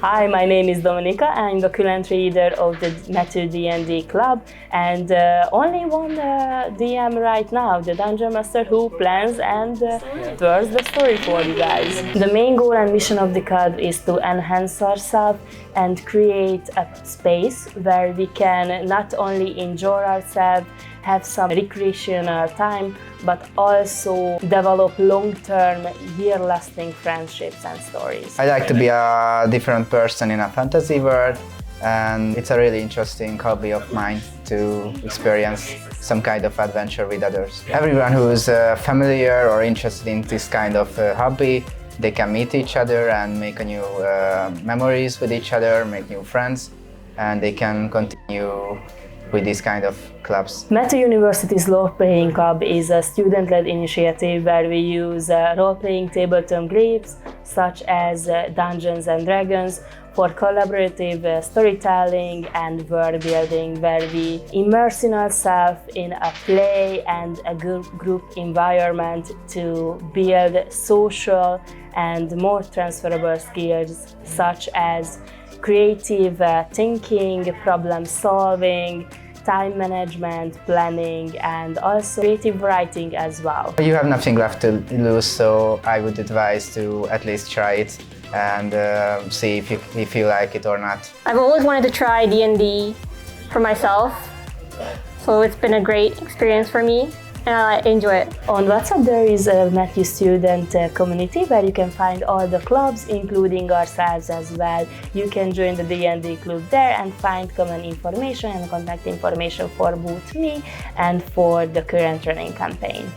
Hi, my name is Dominika. I'm the current leader of the METU D&D Club and only one DM right now, the Dungeon Master who plans and tells the story for you guys. The main goal and mission of the club is to enhance ourselves and create a space where we can not only enjoy ourselves, have some recreational time, but also develop long-term, year-lasting friendships and stories. I like to be a different person in a fantasy world, and it's a really interesting hobby of mine to experience some kind of adventure with others. Everyone who is familiar or interested in this kind of hobby, they can meet each other and make new memories with each other, make new friends, and they can continue with this kind of clubs. METU University's Role-Playing Club is a student-led initiative where we use role-playing tabletop games such as Dungeons and Dragons for collaborative storytelling and world building, where we immerse ourselves in a play and a group environment to build social and more transferable skills such as creative thinking, problem solving, time management, planning, and also creative writing as well. You have nothing left to lose, so I would advise to at least try it and see if you like it or not. I've always wanted to try D&D for myself, so it's been a great experience for me. And I enjoy it. On WhatsApp there is a METU student community where you can find all the clubs, including ourselves as well. You can join the D&D Club there and find common information and contact information for both me and for the current running campaign.